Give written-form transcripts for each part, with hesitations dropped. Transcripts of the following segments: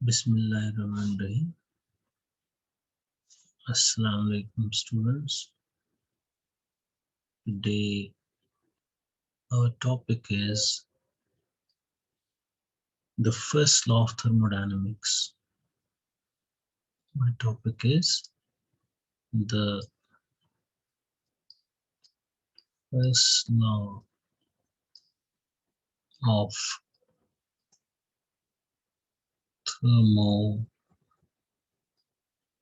Bismillahirrahmanirrahim. Assalamu alaikum students. Today our topic is the first law of thermodynamics. My topic is the first law of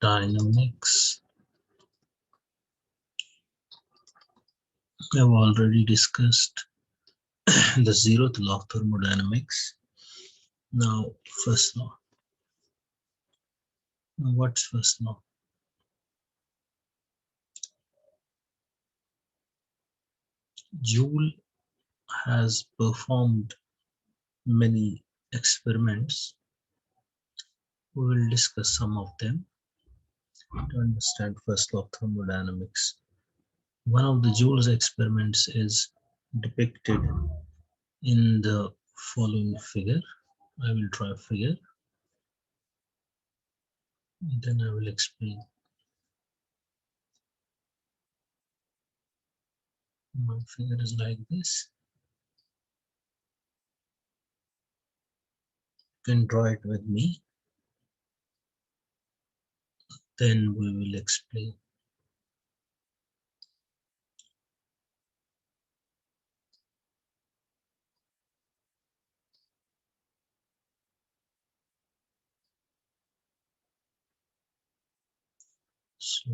thermodynamics. I've already discussed the zeroth law of thermodynamics. Now first law. Now what's first law? Joule has performed many experiments. We will discuss some of them to understand first law of thermodynamics. One of the Joule's experiments is depicted in the following figure. I will draw a figure, then I will explain. My figure is like this. You can draw it with me, then we will explain. So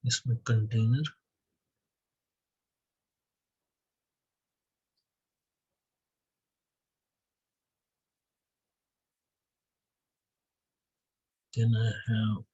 this is my container. Then I have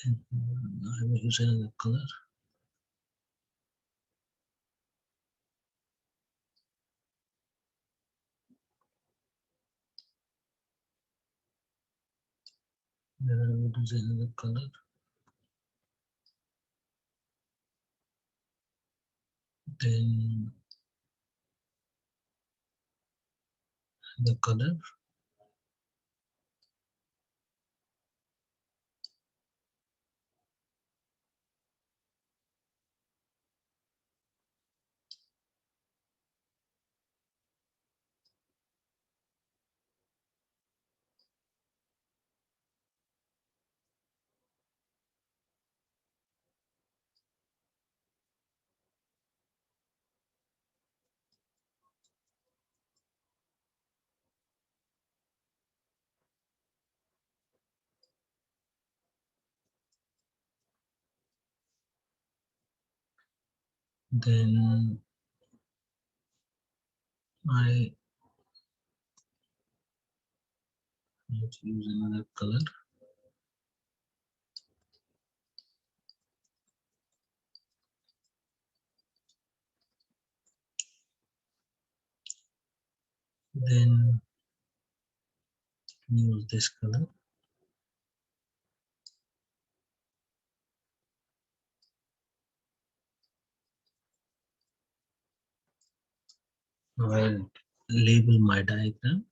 I will use another color. Then I will use another color. Then the color. Then I need to use another color. Then use this color. Now I'll label my diagram.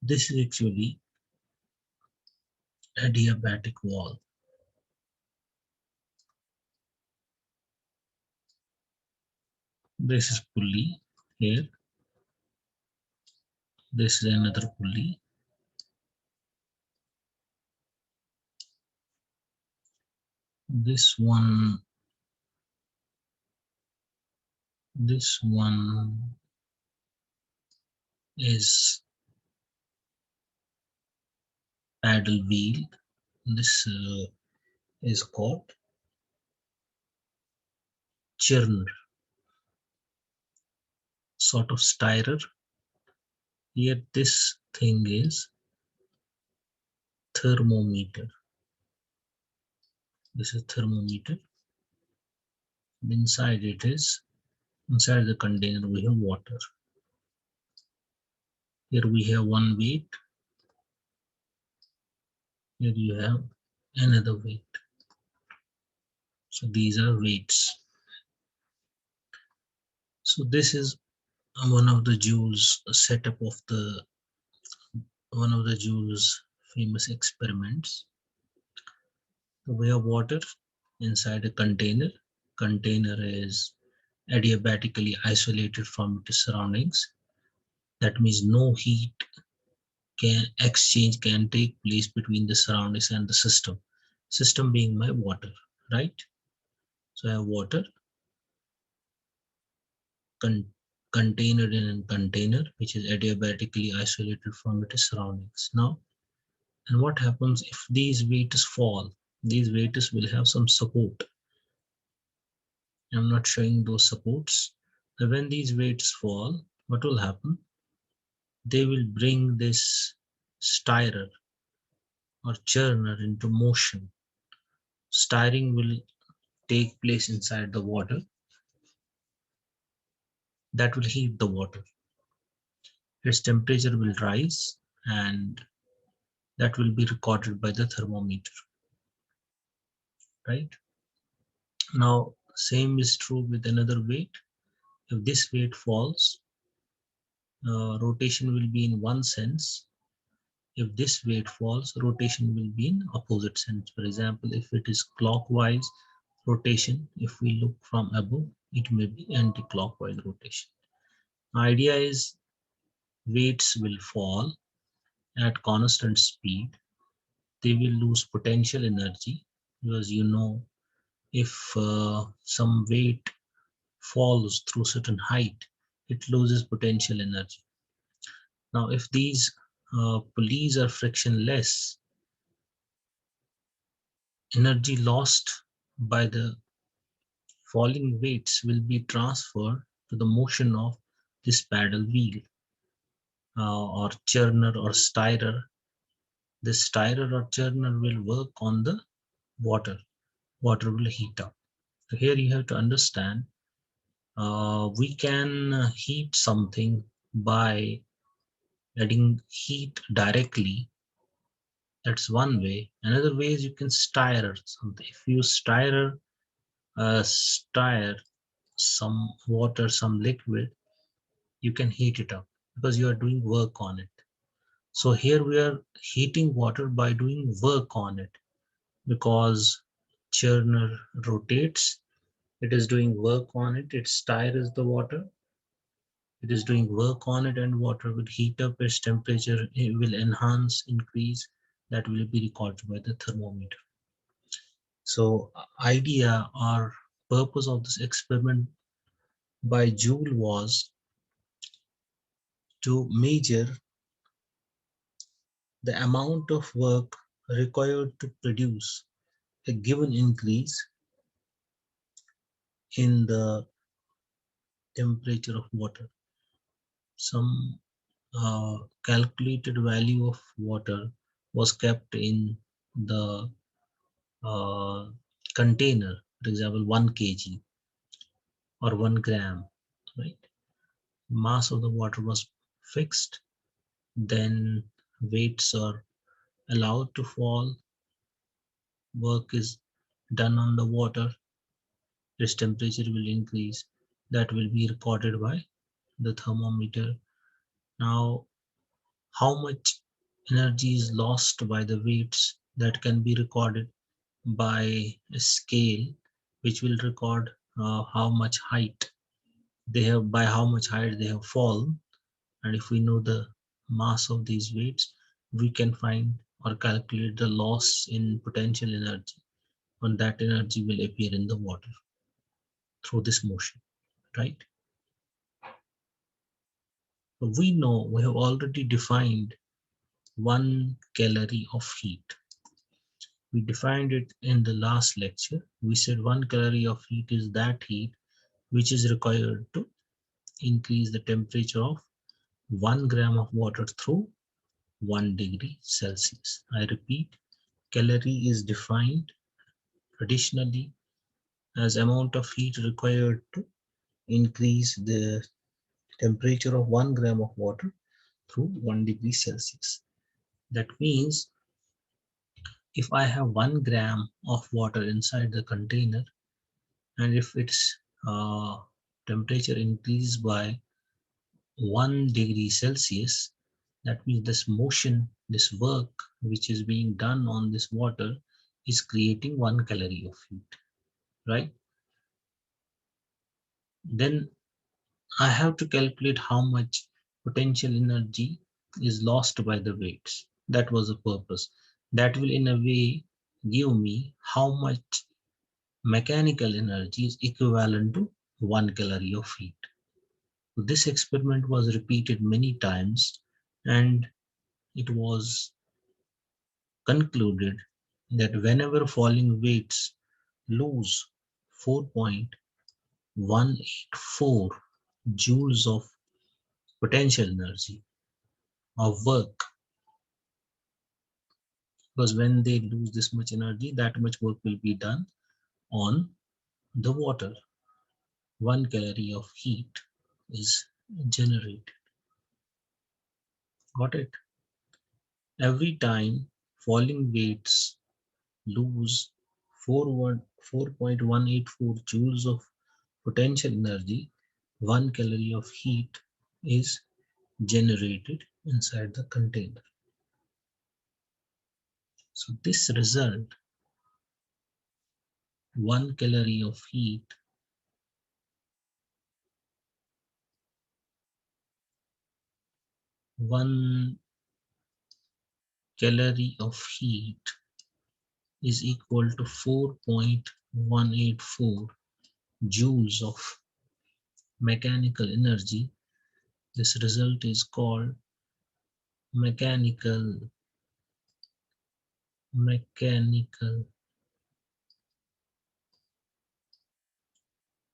This is actually adiabatic wall. This is pulley. Here, this is another pulley. This one is paddle wheel. This is called churner, sort of stirrer. Here, this thing is thermometer. This is thermometer. Inside inside the container we have water. Here we have one weight. Here you have another weight. So these are weights. So this is one of the Joule's setup of one of the Joule's famous experiments. We have water inside a container. Container is adiabatically isolated from its surroundings. That means no heat exchange can take place between the surroundings and the system. System being my water, right? So I have water contained in a container which is adiabatically isolated from its surroundings. Now, and what happens if these weights fall? These weights will have some support. I'm not showing those supports. So when these weights fall, what will happen? They will bring this stirrer or churner into motion. Stirring will take place inside the water. That will heat the water. Its temperature will rise and that will be recorded by the thermometer, right? Now, same is true with another weight. If this weight falls, rotation will be in one sense. If this weight falls, rotation will be in opposite sense. For example, if it is clockwise rotation, if we look from above, it may be anti-clockwise rotation. Idea is weights will fall at constant speed. They will lose potential energy because if some weight falls through certain height, it loses potential energy. Now, if these pulleys are frictionless, energy lost by the falling weights will be transferred to the motion of this paddle wheel or churner or stirrer. This stirrer or churner will work on the water. Water will heat up. So here you have to understand we can heat something by adding heat directly. That's one way. Another way is you can stir something. If you stir some water, some liquid, you can heat it up because you are doing work on it. So here we are heating water by doing work on it because churner rotates. It is doing work on it. It stirs the water. It is doing work on it and water will heat up its temperature. It will enhance, increase. That will be recorded by the thermometer. So idea or purpose of this experiment by Joule was to measure the amount of work required to produce a given increase in the temperature of water. Some calculated value of water was kept in the uh, container, for example, 1 kg or 1 gram, right? Mass of the water was fixed, then weights are allowed to fall, work is done on the water, its temperature will increase, that will be recorded by the thermometer. Now, how much energy is lost by the weights that can be recorded by a scale which will record how much height they have, by how much height they have fallen, and if we know the mass of these weights, we can find or calculate the loss in potential energy when that energy will appear in the water through this motion, right? We know we have already defined 1 calorie of heat. We defined it in the last lecture. We said 1 calorie of heat is that heat which is required to increase the temperature of 1 gram of water through 1 degree Celsius. I repeat, calorie is defined traditionally as amount of heat required to increase the temperature of 1 gram of water through 1 degree Celsius. That means if I have 1 gram of water inside the container, and if its temperature increases by 1 degree Celsius, that means this motion, this work which is being done on this water is creating 1 calorie of heat, right? Then I have to calculate how much potential energy is lost by the weights. That was the purpose. That will in a way give me how much mechanical energy is equivalent to 1 calorie of heat. So this experiment was repeated many times, and it was concluded that whenever falling weights lose 4.184 joules of potential energy of work, because when they lose this much energy, that much work will be done on the water. 1 calorie of heat is generated. Got it? Every time falling weights lose 4.184 joules of potential energy, 1 calorie of heat is generated inside the container. So this result, 1 calorie of heat, one calorie of heat is equal to 4.184 joules of mechanical energy. This result is called mechanical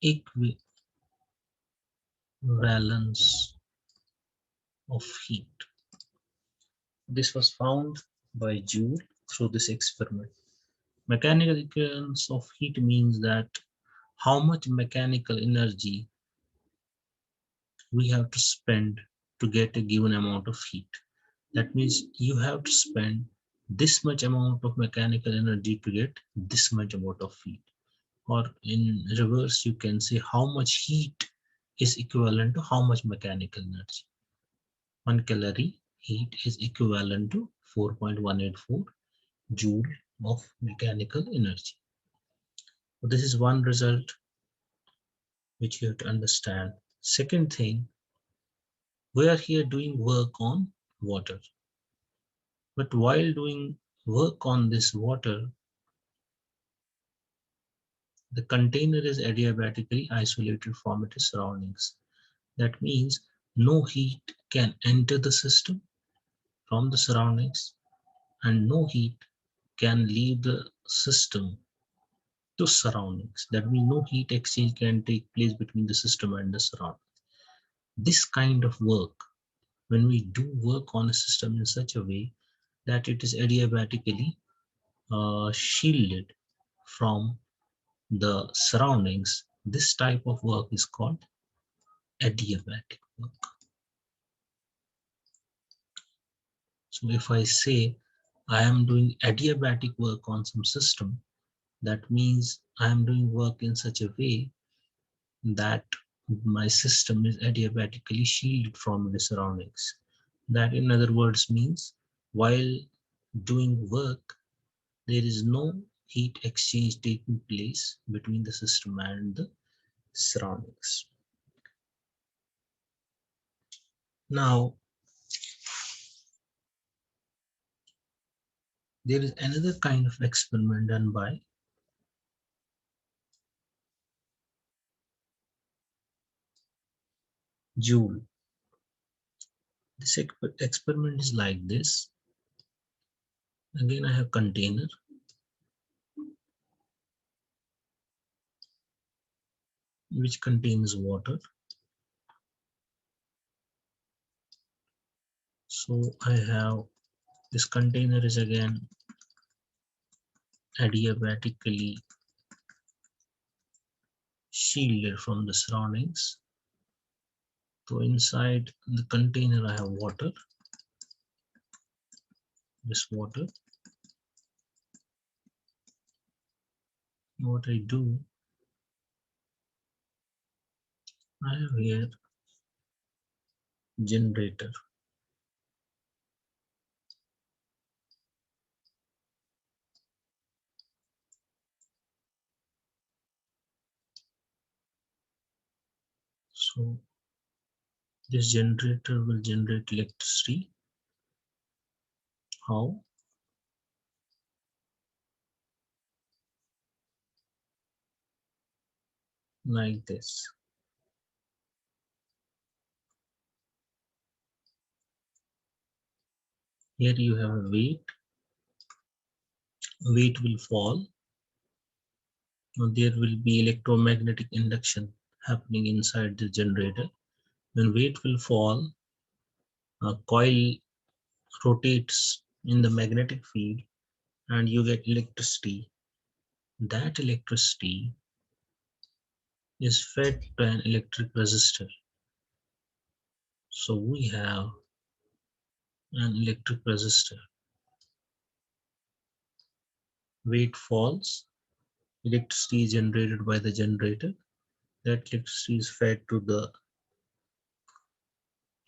equivalence of heat. This was found by Joule through this experiment. Mechanical equivalence of heat means that how much mechanical energy we have to spend to get a given amount of heat. That means you have to spend this much amount of mechanical energy to get this much amount of heat. Or in reverse, you can say how much heat is equivalent to how much mechanical energy. 1 calorie heat is equivalent to 4.184 joule of mechanical energy. So this is one result which you have to understand. Second thing, we are here doing work on water. But while doing work on this water, the container is adiabatically isolated from its surroundings. That means no heat can enter the system from the surroundings, and no heat can leave the system to surroundings. That means no heat exchange can take place between the system and the surroundings. This kind of work, when we do work on a system in such a way that it is adiabatically shielded from the surroundings, this type of work is called adiabatic work. So if I say I am doing adiabatic work on some system, that means I am doing work in such a way that my system is adiabatically shielded from the surroundings. That in other words means while doing work, there is no heat exchange taking place between the system and the surroundings. Now, there is another kind of experiment done by Joule. This experiment is like this. Again, I have container which contains water. So I have this container is again adiabatically shielded from the surroundings. So inside the container I have water, this water. What I do, I have here generator. So this generator will generate electricity. How? Like this. Here you have a weight. Weight will fall. Now there will be electromagnetic induction happening inside the generator. When weight will fall, a coil rotates in the magnetic field and you get electricity. That electricity is fed to an electric resistor. So we have an electric resistor. Weight falls, electricity is generated by the generator. That electricity is fed to the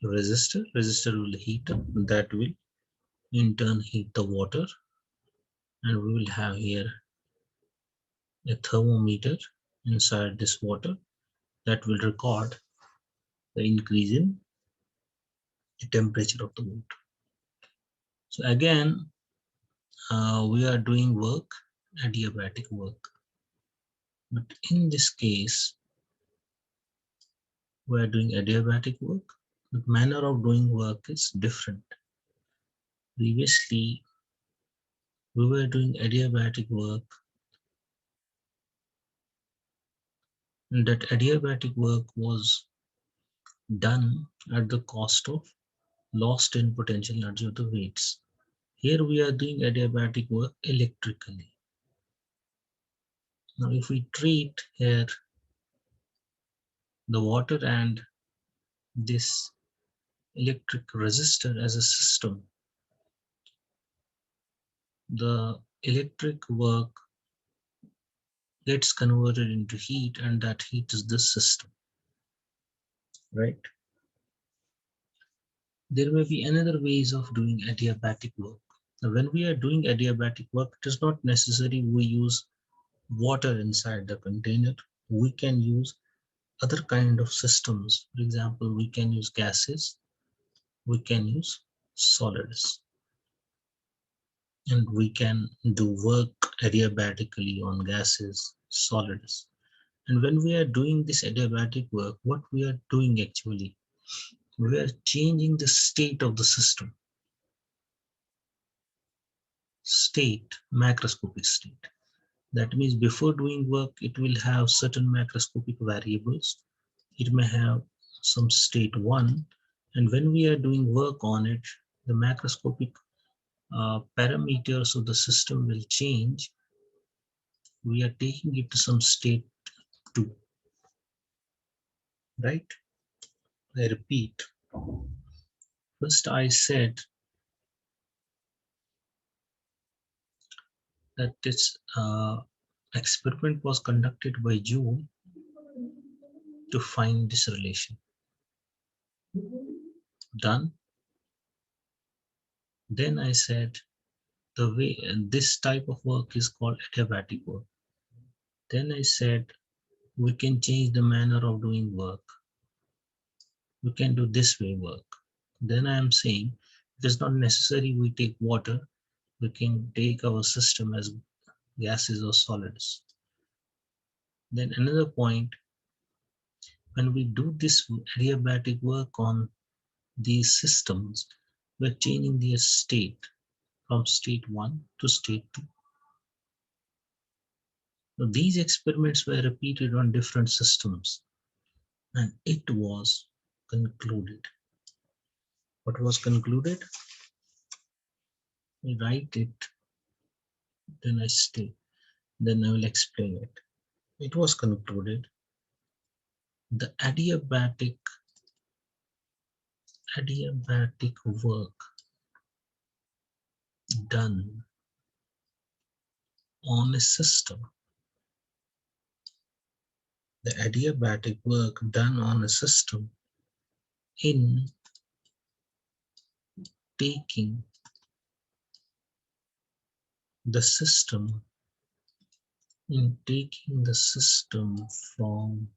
resistor. Resistor will heat up, that will in turn heat the water, and we will have here a thermometer inside this water that will record the increase in the temperature of the water. So again, we are doing work, adiabatic work. But in this case, we are doing adiabatic work. The manner of doing work is different. Previously, we were doing adiabatic work, and that adiabatic work was done at the cost of lost in potential energy of the weights. Here we are doing adiabatic work electrically. Now if we treat here the water and this electric resistor as a system, the electric work gets converted into heat and that heat is the system, right? There may be another ways of doing adiabatic work. Now, when we are doing adiabatic work, it is not necessary we use water inside the container. We can use other kind of systems. For example, we can use gases, we can use solids, and we can do work adiabatically on gases, solids. And when we are doing this adiabatic work, what we are doing actually, we are changing the state of the system. State, macroscopic state. That means before doing work, it will have certain macroscopic variables. It may have some state 1, and when we are doing work on it, the macroscopic parameters of the system will change. We are taking it to some state 2, right? I repeat. First, I said that this experiment was conducted by Joule to find this relation. Done. Then I said the way this type of work is called adiabatic work. Then I said we can change the manner of doing work. We can do this way work. Then I am saying it is not necessary we take water. We can take our system as gases or solids. Then another point, when we do this adiabatic work on these systems, we're changing their state from state 1 to state 2. So these experiments were repeated on different systems and it was concluded. What was concluded? I write it, then I state, then I will explain it. It was concluded the adiabatic work done on a system, the adiabatic work done on a system in taking the system from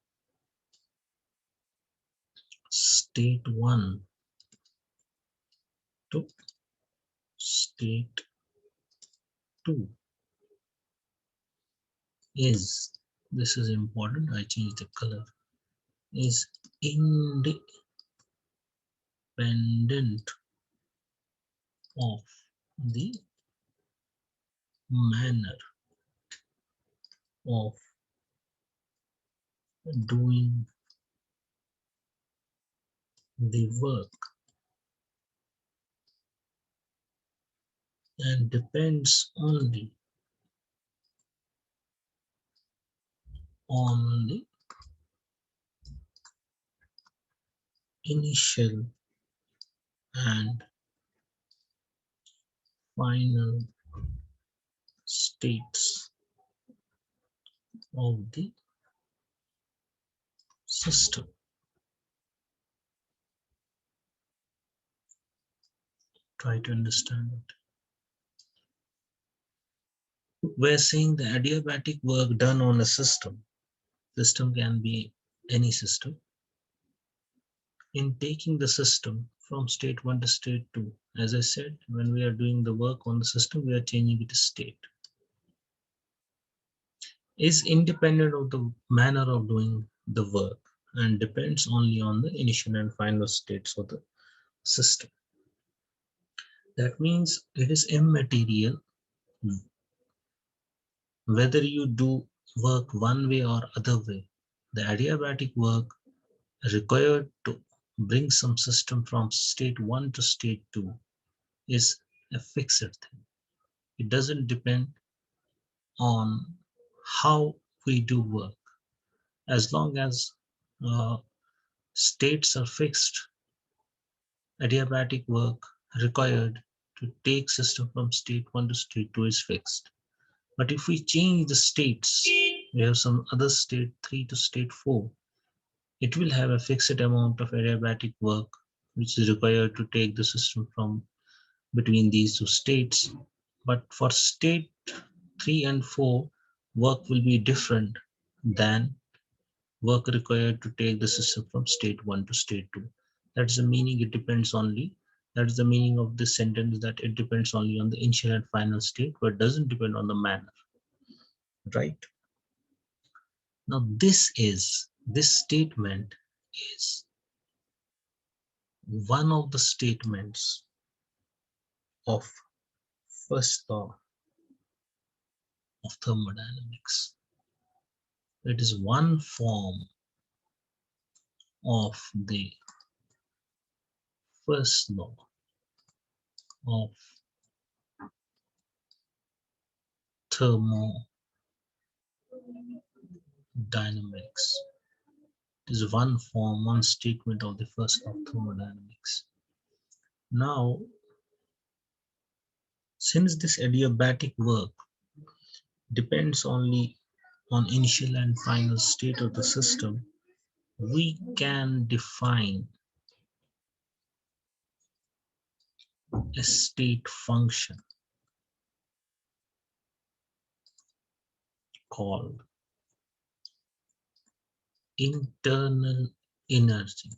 state 1 to state 2 is, this is important, I change the color, is independent of the manner of doing the work and depends only on the initial and final states of the system. Try to understand it. We're saying the adiabatic work done on a system. System can be any system. In taking the system from state 1 to state 2. As I said, when we are doing the work on the system, we are changing its state. Is independent of the manner of doing the work and depends only on the initial and final states of the system. That means it is immaterial whether you do work one way or other way. The adiabatic work required to bring some system from state 1 to state 2 is a fixed thing. It doesn't depend on how we do work. As long as uh, states are fixed, adiabatic work required to take system from state 1 to state 2 is fixed. But if we change the states, we have some other state 3 to state 4, it will have a fixed amount of adiabatic work which is required to take the system from between these two states. But for state 3 and 4, work will be different than work required to take the system from state 1 to state 2. That's the meaning, it depends only. That's the meaning of this sentence, that it depends only on the initial and final state, but doesn't depend on the manner, right? Now this statement is one of the statements of first law of thermodynamics. It is one form of the first law of thermodynamics. It is one form, one statement of the first law of thermodynamics. Now, since this adiabatic work depends only on initial and final state of the system, we can define a state function called internal energy.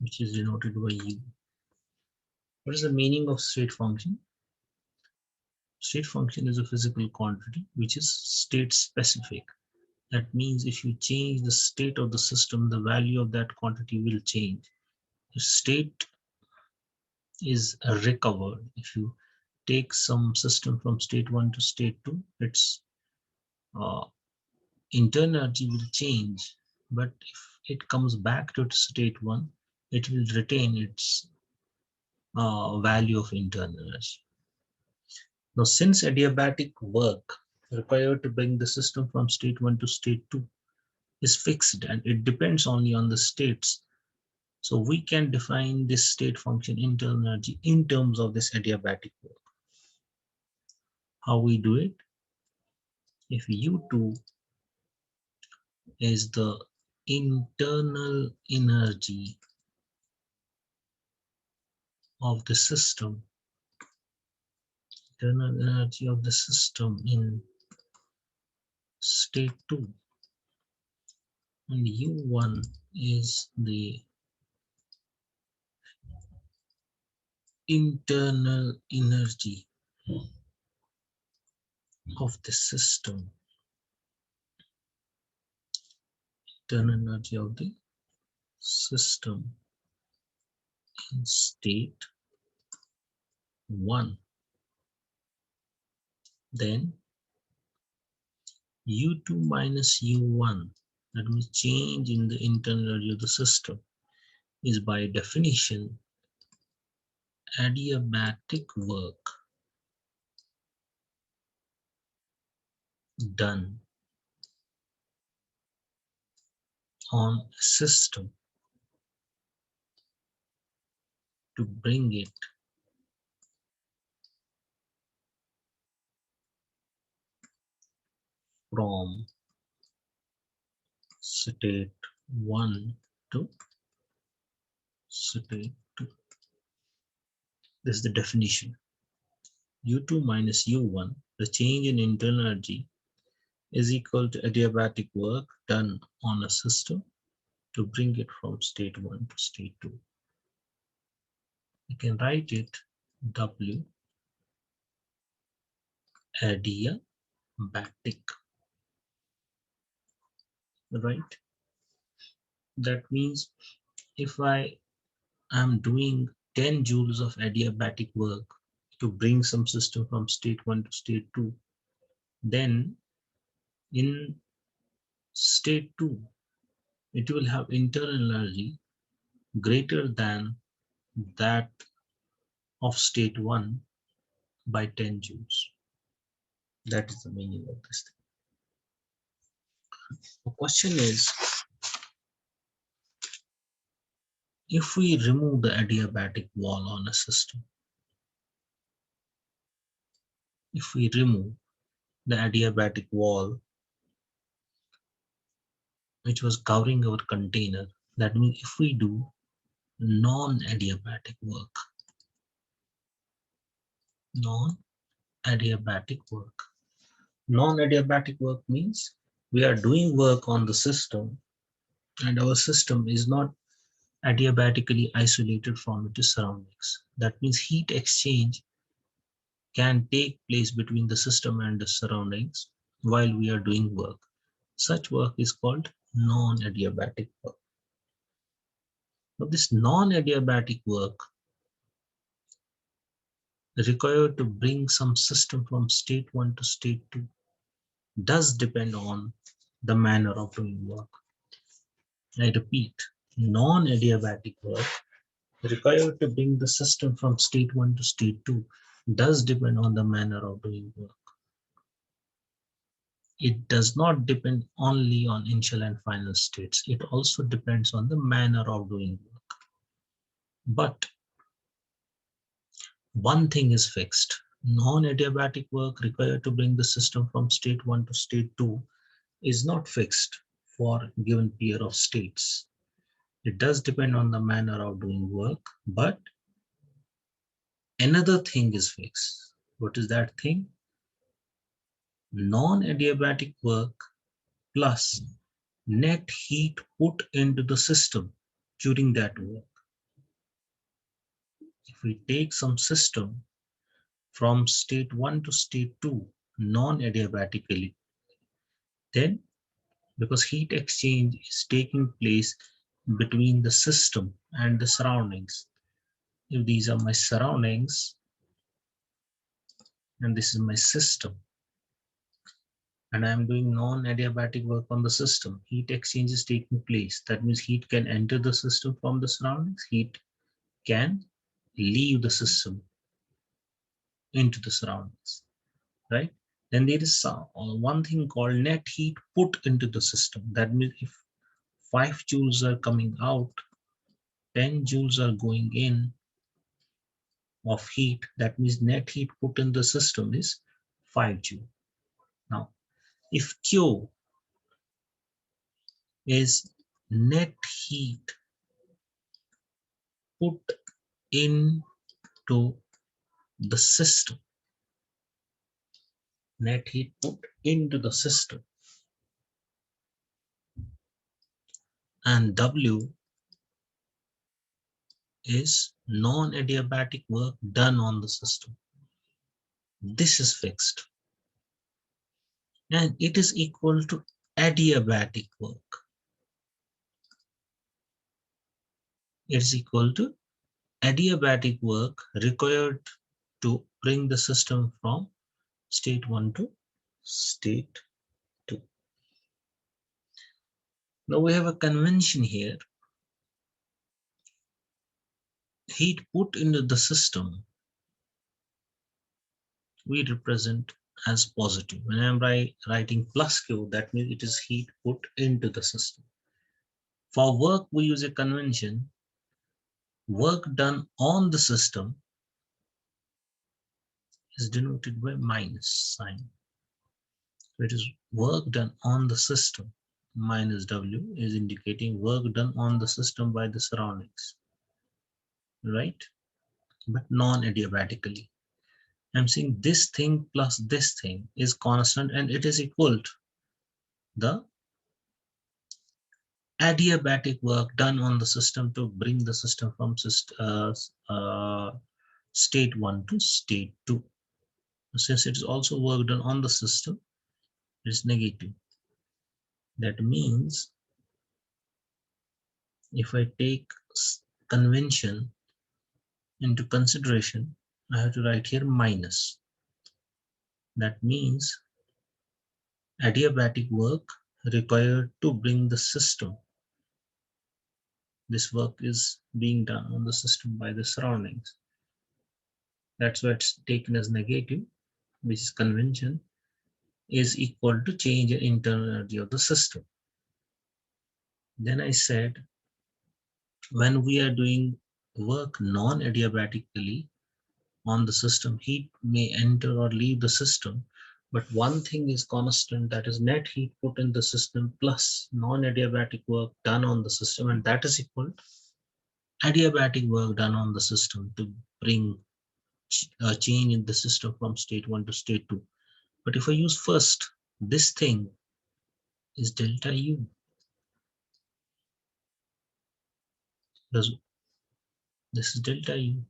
which is denoted by U. What is the meaning of state function? State function is a physical quantity which is state specific. That means if you change the state of the system, the value of that quantity will change. If state is recovered, if you take some system from state 1 to state 2, its uh, internal energy will change. But if it comes back to state 1, it will retain its value of internal energy. Now, since adiabatic work required to bring the system from state 1 to state 2 is fixed and it depends only on the states, so we can define this state function internal energy in terms of this adiabatic work. How we do it? If U2 is the internal energy of the system, internal energy of the system in state 2, and U1 is the internal energy of the system, internal energy of the system in state 1, then U2 minus U1, that means change in the internal energy of the system, is by definition adiabatic work done on a system to bring it from state 1 to state 2. This is the definition. U2 minus U1, the change in internal energy, is equal to adiabatic work done on a system to bring it from state 1 to state 2. You can write it W adiabatic, right? That means if I am doing 10 joules of adiabatic work to bring some system from state 1 to state 2, then in state 2, it will have internal energy greater than that of state 1 by 10 joules. That is the meaning of this thing. The question is, if we remove the adiabatic wall on a system, if we remove the adiabatic wall which was covering our container, that means if we do non-adiabatic work, non-adiabatic work. Non-adiabatic work means we are doing work on the system and our system is not adiabatically isolated from its surroundings. That means heat exchange can take place between the system and the surroundings while we are doing work. Such work is called non-adiabatic work. Now, this non-adiabatic work required to bring some system from state 1 to state 2 does depend on the manner of doing work. I repeat, non-adiabatic work required to bring the system from state 1 to state 2 does depend on the manner of doing work. It does not depend only on initial and final states. It also depends on the manner of doing work. But one thing is fixed. Non-adiabatic work required to bring the system from state 1 to state 2 is not fixed for a given pair of states. It does depend on the manner of doing work, but another thing is fixed. What is that thing? Non-adiabatic work plus net heat put into the system during that work. if we take some system from state 1 to state 2 non-adiabatically, then because heat exchange is taking place between the system and the surroundings. If these are my surroundings and this is my system, and I am doing non-adiabatic work on the system, heat exchange is taking place. That means heat can enter the system from the surroundings, heat can leave the system into the surroundings, right? Then there is one thing called net heat put into the system. That means if 5 joules are coming out, 10 joules are going in of heat. That means net heat put in the system is 5 joule. Now, if Q is net heat put into the system, net heat put into the system, and W is non-adiabatic work done on the system. This is fixed. And it is equal to adiabatic work. It is equal to adiabatic work required to bring the system from state 1 to state 2. Now we have a convention here. Heat put into the system we represent as positive. When I'm writing plus Q, that means it is heat put into the system. For work, we use a convention. Work done on the system is denoted by minus sign. So it is work done on the system. Minus W is indicating work done on the system by the surroundings, right? But non-adiabatically. I'm saying this thing plus this thing is constant and it is equal to the adiabatic work done on the system to bring the system from state 1 to state 2. Since it is also work done on the system, it is negative. That means if I take convention into consideration, I have to write here minus. That means adiabatic work required to bring the system. This work is being done on the system by the surroundings. That's why it's taken as negative, which is convention is equal to change in internal energy of the system. Then I said, when we are doing work non-adiabatically on the system, heat may enter or leave the system, but one thing is constant, that is net heat put in the system plus non-adiabatic work done on the system, and that is equal to adiabatic work done on the system to bring a change in the system from state 1 to state 2. But if I use first, this thing is delta U. This is delta U.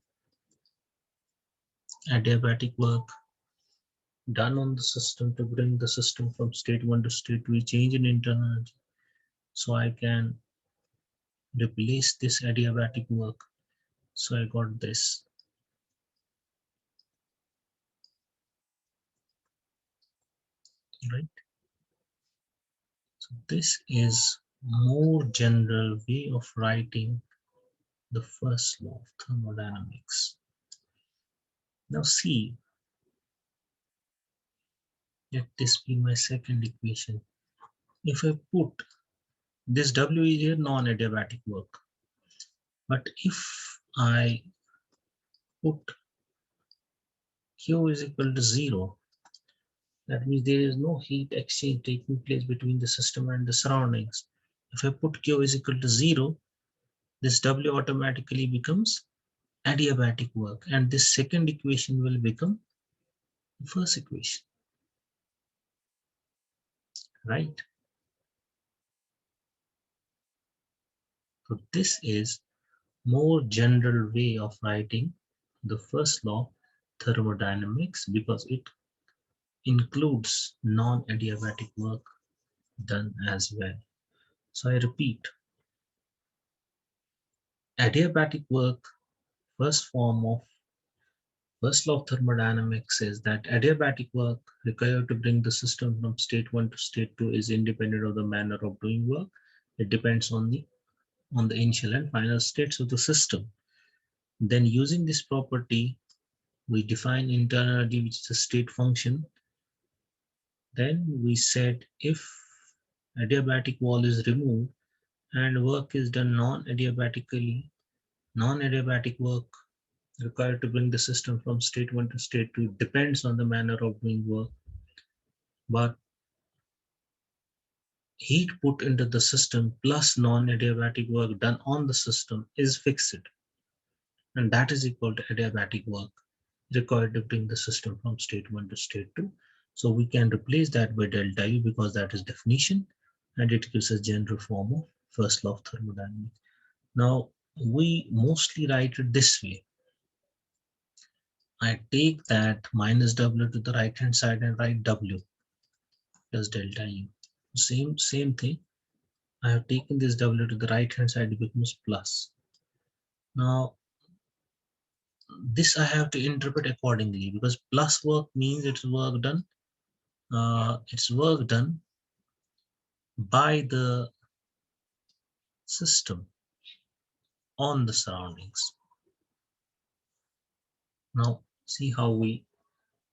Adiabatic work done on the system to bring the system from state 1 to state 2, change in internal energy. So I can replace this adiabatic work. So I got this. Right? So this is more general way of writing the first law of thermodynamics. Now see, let this be my second equation. If I put this W is here non-adiabatic work, but if I put Q is equal to 0, that means there is no heat exchange taking place between the system and the surroundings. If I put Q is equal to 0, this W automatically becomes adiabatic work, and this second equation will become the first equation, right? So this is more general way of writing the first law, thermodynamics, because it includes non-adiabatic work done as well. So I repeat, adiabatic work, first form of first law of thermodynamics says that adiabatic work required to bring the system from state 1 to state 2 is independent of the manner of doing work. It depends on the initial and final states of the system. Then using this property, we define internal energy, which is a state function. Then we said if adiabatic wall is removed and work is done non-adiabatically, non-adiabatic work required to bring the system from state 1 to state 2 depends on the manner of doing work, but heat put into the system plus non-adiabatic work done on the system is fixed, and that is equal to adiabatic work required to bring the system from state 1 to state 2. So we can replace that by delta U because that is definition, and it gives us general form of first law of thermodynamics. Now we mostly write it this way. I take that minus W to the right hand side and write W plus delta U. Same thing. I have taken this W to the right hand side, it becomes plus. Now this I have to interpret accordingly because plus work means it's work done. It's work done by the system on the surroundings. Now see how we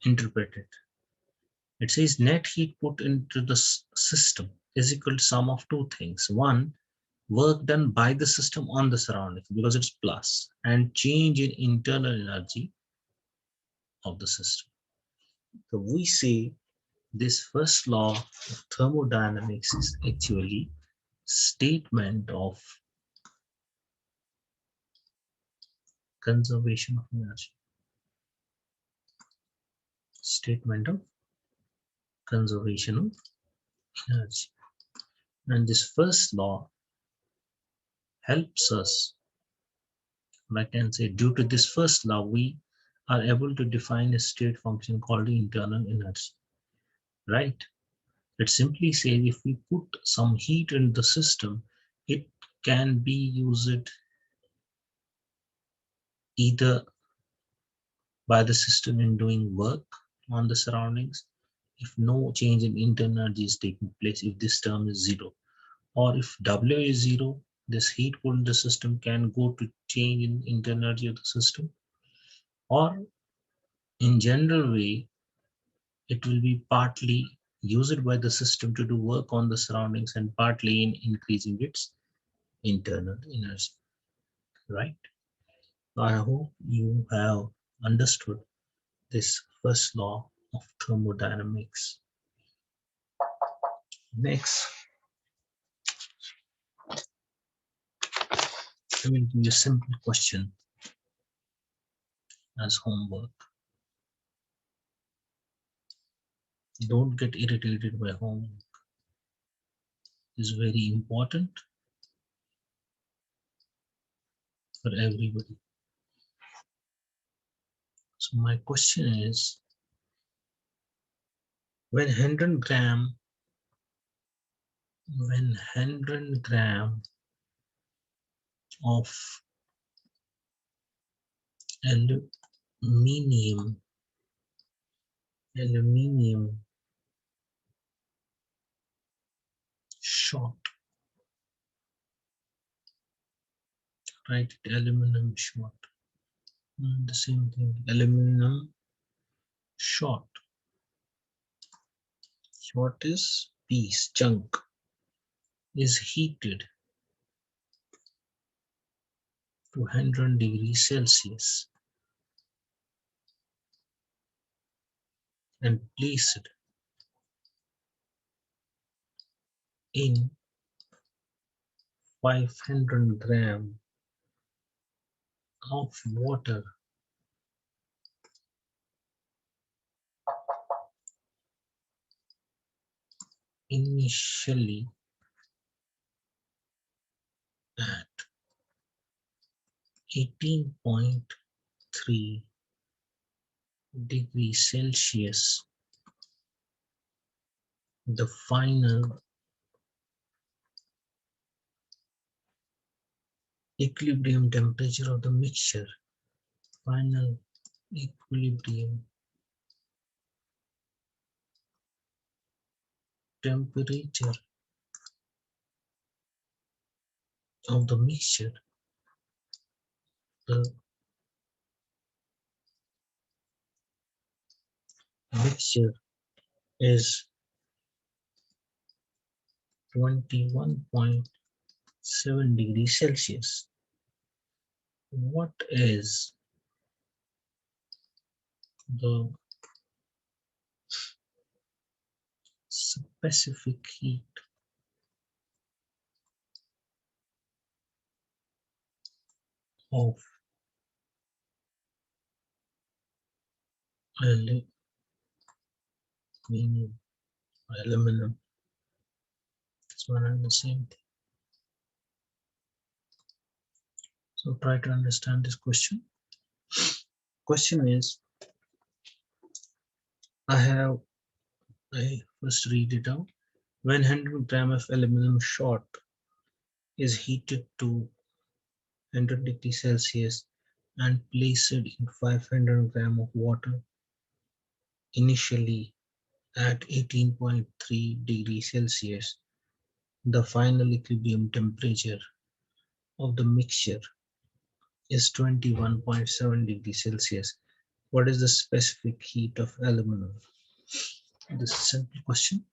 interpret it. It says net heat put into the system is equal to sum of two things. One, work done by the system on the surroundings because it's plus, and change in internal energy of the system. So we say this first law of thermodynamics is actually statement of conservation of energy. Statement of conservation of energy. And this first law helps us, I can say, due to this first law, we are able to define a state function called the internal energy, right? It simply says if we put some heat in the system, it can be used either by the system in doing work on the surroundings if no change in internal energy is taking place, if this term is zero, or if W is zero, this heat put in the system can go to change in internal energy of the system, or in general way, it will be partly used by the system to do work on the surroundings and partly in increasing its internal energy, right? So I hope you have understood this first law of thermodynamics. Next, I will give you a simple question as homework. Don't get irritated by homework. It's very important for everybody. So my question is, when 100 gram, when 100 gram of aluminium, aluminium shot, right? Aluminum shot, the same thing. Aluminum shot. Shot is piece, chunk, is heated to 100 degrees Celsius and placed in 500 gram of water. Initially at 18.3 degrees Celsius, the final equilibrium temperature of the mixture, final equilibrium temperature of the mixture, the mixture is 21.7 degrees Celsius. What is the specific heat of aluminum? Aluminum. It's one and the same thing. So try to understand this question. Question is, I first read it out. When 100 gram of aluminum shot is heated to 100 degrees Celsius and placed in 500 gram of water, initially at 18.3 degrees Celsius, the final equilibrium temperature of the mixture is 21.7 degrees Celsius. What is the specific heat of aluminum? This is a simple question.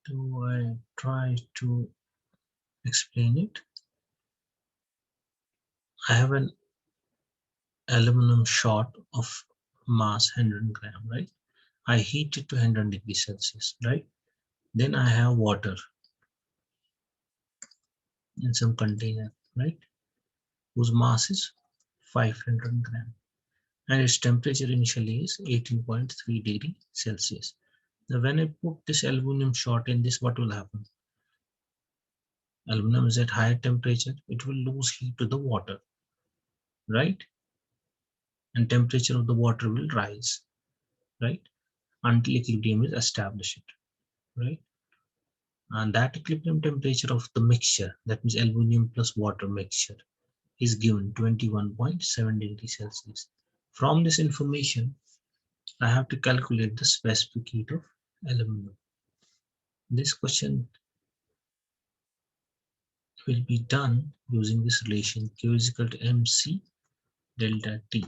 Do I try to explain it? I have an aluminum shot of mass 100 gram, right? I heat it to 100 degrees Celsius, right? Then I have water in some container, right? Whose mass is 500 gram. And its temperature initially is 18.3 degrees Celsius. Now when I put this aluminum shot in this, what will happen? Aluminum is at higher temperature, it will lose heat to the water, right? And temperature of the water will rise, right? Until equilibrium is established, right? And that equilibrium temperature of the mixture, that means aluminum plus water mixture, is given 21.7 degrees Celsius. From this information, I have to calculate the specific heat of aluminum. This question will be done using this relation Q is equal to mc delta T.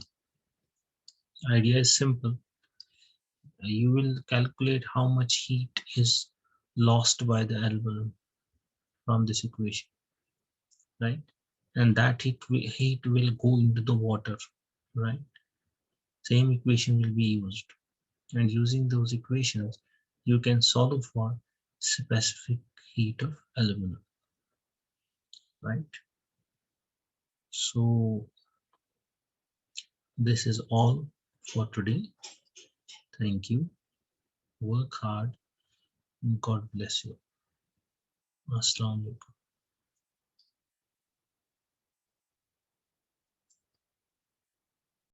Idea is simple. You will calculate how much heat is lost by the aluminum from this equation, right? And that heat will go into the water, right? Same equation will be used. And using those equations, you can solve for specific heat of aluminum, right? So this is all for today. Thank you. Work hard and God bless you. Assalamu alaikum.